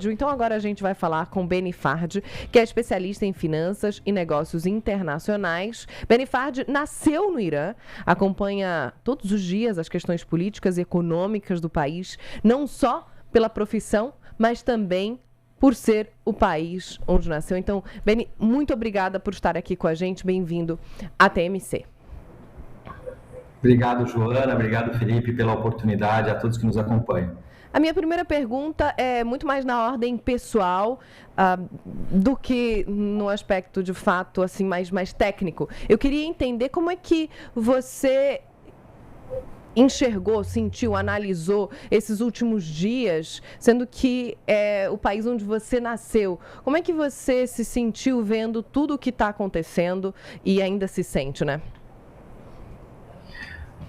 Então agora a gente vai falar com Beni Fard, que é especialista em finanças e negócios internacionais. Beni Fard nasceu no Irã, acompanha todos os dias as questões políticas e econômicas do país, não só pela profissão, mas também por ser o país onde nasceu. Então, Beni, muito obrigada por estar aqui com a gente. Bem-vindo à TMC. Obrigado, Joana. Obrigado, Felipe, pela oportunidade, a todos que nos acompanham. A minha primeira pergunta é muito mais na ordem pessoal do que no aspecto, de fato, assim, mais técnico. Eu queria entender como é que você enxergou, sentiu, analisou esses últimos dias, sendo que é o país onde você nasceu. Como é que você se sentiu vendo tudo o que está acontecendo e ainda se sente, né?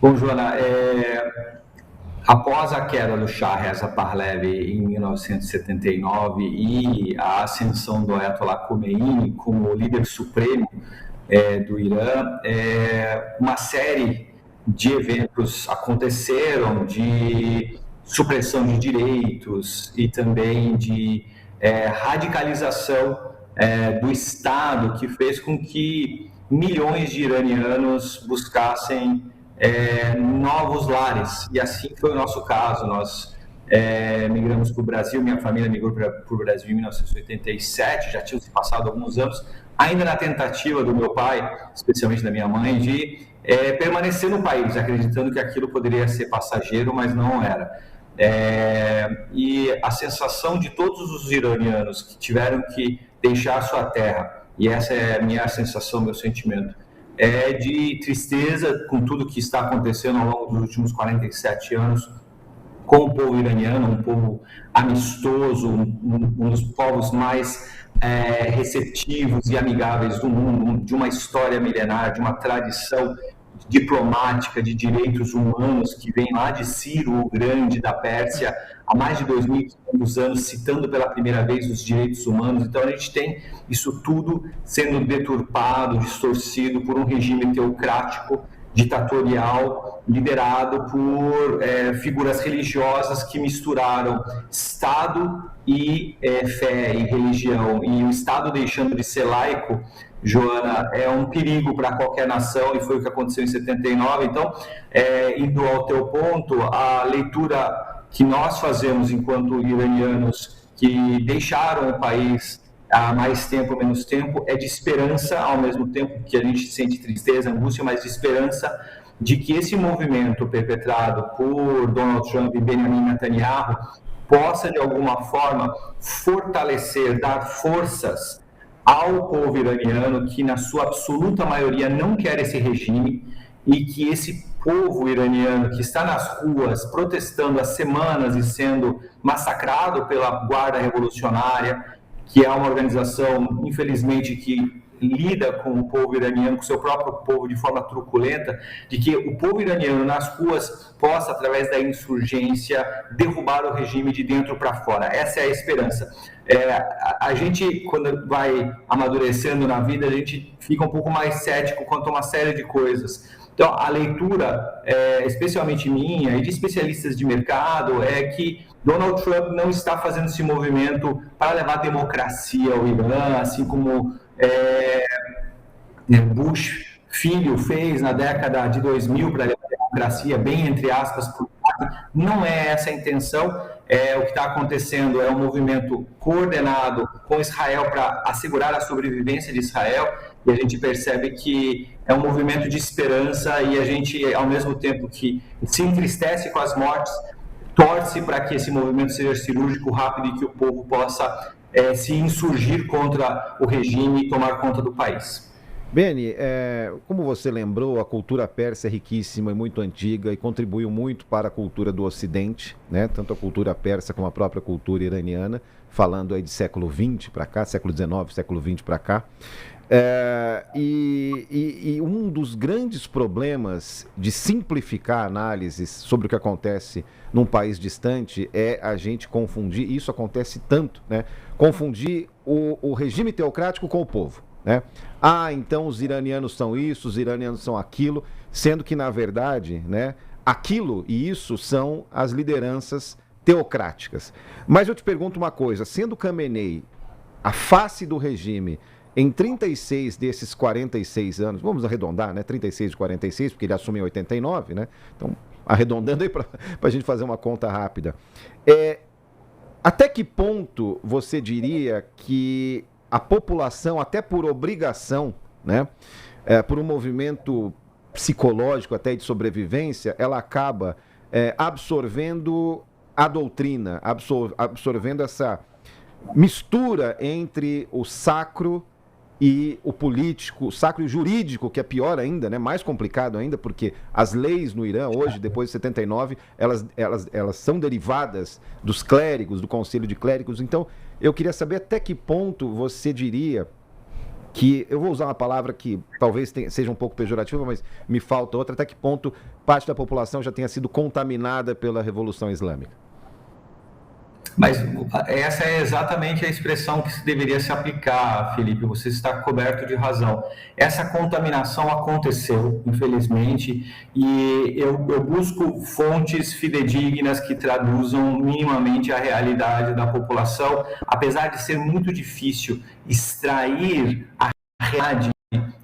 Bom, Joana, após a queda do Shah Reza Pahlavi em 1979 e a ascensão do Ayatollah Khomeini como líder supremo do Irã, uma série de eventos aconteceram de supressão de direitos e também de radicalização do Estado, que fez com que milhões de iranianos buscassem novos lares, e assim foi o nosso caso. Nós migramos para o Brasil, minha família migrou para o Brasil em 1987, já tinham se passado alguns anos, ainda na tentativa do meu pai, especialmente da minha mãe, de permanecer no país, acreditando que aquilo poderia ser passageiro, mas não era. E a sensação de todos os iranianos que tiveram que deixar sua terra, e essa é a minha sensação, meu sentimento, é de tristeza com tudo que está acontecendo ao longo dos últimos 47 anos com o povo iraniano, um povo amistoso, um dos povos mais receptivos e amigáveis do mundo, de uma história milenar, de uma tradição diplomática de direitos humanos que vem lá de Ciro o Grande, da Pérsia, há mais de 2.500 anos, citando pela primeira vez os direitos humanos. Então a gente tem isso tudo sendo deturpado, distorcido por um regime teocrático, ditatorial, liderado por figuras religiosas que misturaram Estado e fé e religião. E o Estado deixando de ser laico, Joana, é um perigo para qualquer nação, e foi o que aconteceu em 79. Então, indo ao teu ponto, a leitura que nós fazemos enquanto iranianos que deixaram o país há mais tempo ou menos tempo é de esperança, ao mesmo tempo que a gente sente tristeza, angústia, mas de esperança de que esse movimento perpetrado por Donald Trump e Benjamin Netanyahu possa, de alguma forma, fortalecer, dar forças ao povo iraniano, que na sua absoluta maioria não quer esse regime, e que esse povo iraniano que está nas ruas protestando há semanas e sendo massacrado pela Guarda Revolucionária, que é uma organização, infelizmente, que lida com o povo iraniano, com o seu próprio povo de forma truculenta, de que o povo iraniano nas ruas possa, através da insurgência, derrubar o regime de dentro para fora. Essa é a esperança. A gente, quando vai amadurecendo na vida, a gente fica um pouco mais cético quanto a uma série de coisas. Então, a leitura, especialmente minha e de especialistas de mercado, é que Donald Trump não está fazendo esse movimento para levar democracia ao Irã, assim como Bush filho fez na década de 2000 para levar a democracia, bem entre aspas, por não é essa a intenção. O que está acontecendo é um movimento coordenado com Israel para assegurar a sobrevivência de Israel, e a gente percebe que é um movimento de esperança, e a gente, ao mesmo tempo que se entristece com as mortes, torce para que esse movimento seja cirúrgico, rápido, e que o povo possa se insurgir contra o regime e tomar conta do país. Beni, como você lembrou, a cultura persa é riquíssima e muito antiga e contribuiu muito para a cultura do Ocidente, né? Tanto a cultura persa como a própria cultura iraniana, falando aí de século XX para cá, século XIX, século XX para cá. E um dos grandes problemas de simplificar análises sobre o que acontece num país distante é a gente confundir, e isso acontece tanto, né? Confundir o regime teocrático com o povo, né? Então os iranianos são isso, os iranianos são aquilo, sendo que, na verdade, né, aquilo e isso são as lideranças teocráticas. Mas eu te pergunto uma coisa, sendo Khamenei a face do regime em 36 desses 46 anos, vamos arredondar, né? 36 de 46, porque ele assume em 89, né? Então, arredondando aí para a gente fazer uma conta rápida. Até que ponto você diria que a população, até por obrigação, né? Por um movimento psicológico até de sobrevivência, ela acaba absorvendo a doutrina, absorvendo essa mistura entre o sacro e o político, o sacro e o jurídico, que é pior ainda, né? Mais complicado ainda, porque as leis no Irã, hoje, depois de 79, elas são derivadas dos clérigos, do Conselho de Clérigos. Então, eu queria saber até que ponto você diria que, eu vou usar uma palavra que talvez seja um pouco pejorativa, mas me falta outra, até que ponto parte da população já tenha sido contaminada pela Revolução Islâmica? Mas essa é exatamente a expressão que deveria se aplicar, Felipe, você está coberto de razão. Essa contaminação aconteceu, infelizmente, e eu busco fontes fidedignas que traduzam minimamente a realidade da população, apesar de ser muito difícil extrair a realidade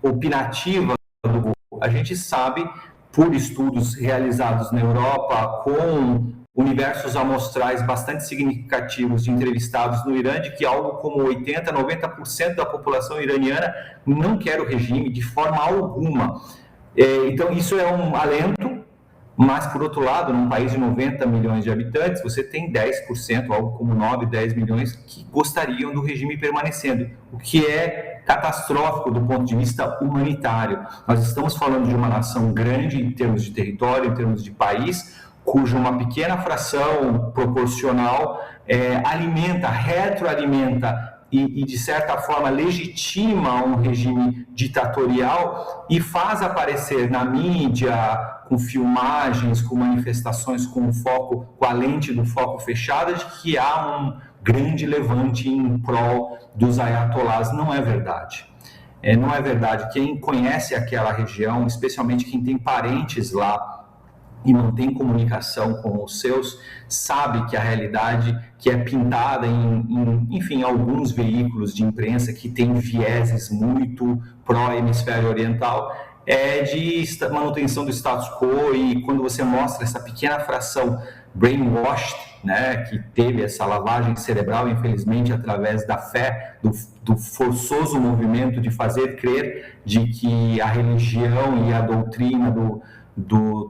opinativa do grupo. A gente sabe, por estudos realizados na Europa, com universos amostrais bastante significativos de entrevistados no Irã, de que algo como 80%, 90% da população iraniana não quer o regime de forma alguma. Então, isso é um alento, mas, por outro lado, num país de 90 milhões de habitantes, você tem 10%, algo como 9, 10 milhões, que gostariam do regime permanecendo, o que é catastrófico do ponto de vista humanitário. Nós estamos falando de uma nação grande em termos de território, em termos de país, cuja uma pequena fração proporcional retroalimenta e, de certa forma, legitima um regime ditatorial e faz aparecer na mídia, com filmagens, com manifestações com a lente do foco fechada, de que há um grande levante em prol dos ayatolás. Não é verdade. Não é verdade. Quem conhece aquela região, especialmente quem tem parentes lá, e não tem comunicação com os seus, sabe que a realidade que é pintada em alguns veículos de imprensa que tem vieses muito pró-hemisfério oriental, é de manutenção do status quo, e quando você mostra essa pequena fração brainwashed, né, que teve essa lavagem cerebral, infelizmente, através da fé, do forçoso movimento de fazer crer de que a religião e a doutrina do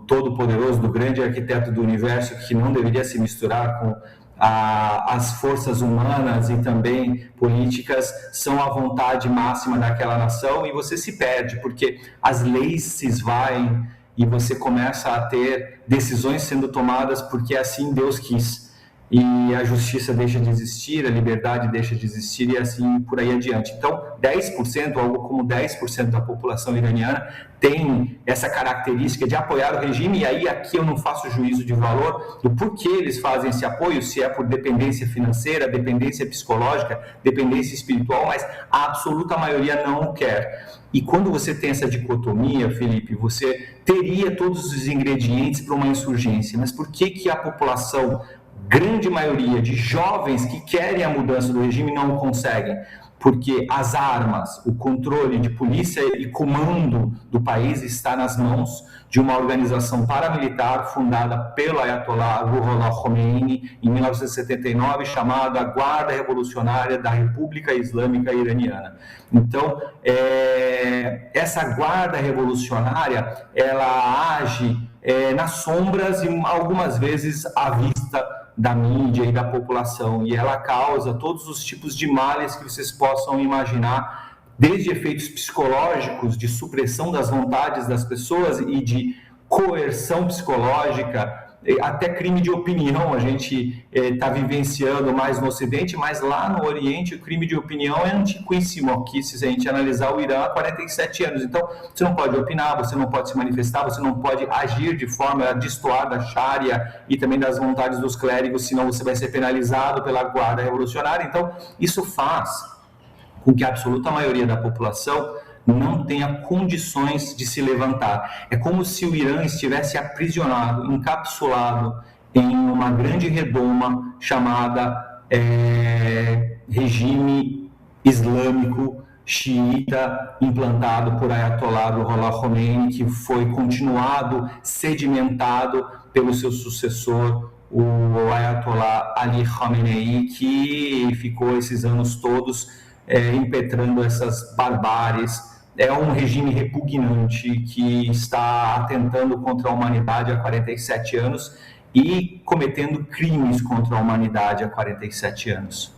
Todo-Poderoso, do grande arquiteto do universo, que não deveria se misturar com as forças humanas e também políticas, são a vontade máxima daquela nação, e você se perde, porque as leis se esvaem e você começa a ter decisões sendo tomadas porque assim Deus quis. E a justiça deixa de existir, a liberdade deixa de existir, e assim por aí adiante. Então, 10%, algo como 10% da população iraniana tem essa característica de apoiar o regime, e aí aqui eu não faço juízo de valor do porquê eles fazem esse apoio, se é por dependência financeira, dependência psicológica, dependência espiritual, mas a absoluta maioria não o quer. E quando você tem essa dicotomia, Felipe, você teria todos os ingredientes para uma insurgência, mas por que a população, grande maioria de jovens que querem a mudança do regime, não conseguem? Porque as armas, o controle de polícia e comando do país está nas mãos de uma organização paramilitar fundada pelo Ayatollah Ruhollah Khomeini em 1979, chamada Guarda Revolucionária da República Islâmica Iraniana. Então, essa Guarda Revolucionária, ela age nas sombras e algumas vezes à vista da mídia e da população, e ela causa todos os tipos de males que vocês possam imaginar, desde efeitos psicológicos, de supressão das vontades das pessoas e de coerção psicológica, até crime de opinião. A gente está vivenciando mais no Ocidente, mas lá no Oriente o crime de opinião é antiquíssimo aqui, se a gente analisar o Irã há 47 anos. Então, você não pode opinar, você não pode se manifestar, você não pode agir de forma a destoar da Sharia e também das vontades dos clérigos, senão você vai ser penalizado pela Guarda Revolucionária. Então, isso faz com que a absoluta maioria da população não tenha condições de se levantar. É como se o Irã estivesse aprisionado, encapsulado em uma grande redoma chamada regime islâmico xiita, implantado por Ayatollah Ruhollah Khomeini, que foi continuado, sedimentado pelo seu sucessor, o Ayatollah Ali Khamenei, que ficou esses anos todos impetrando essas barbáries. É um regime repugnante que está atentando contra a humanidade há 47 anos e cometendo crimes contra a humanidade há 47 anos.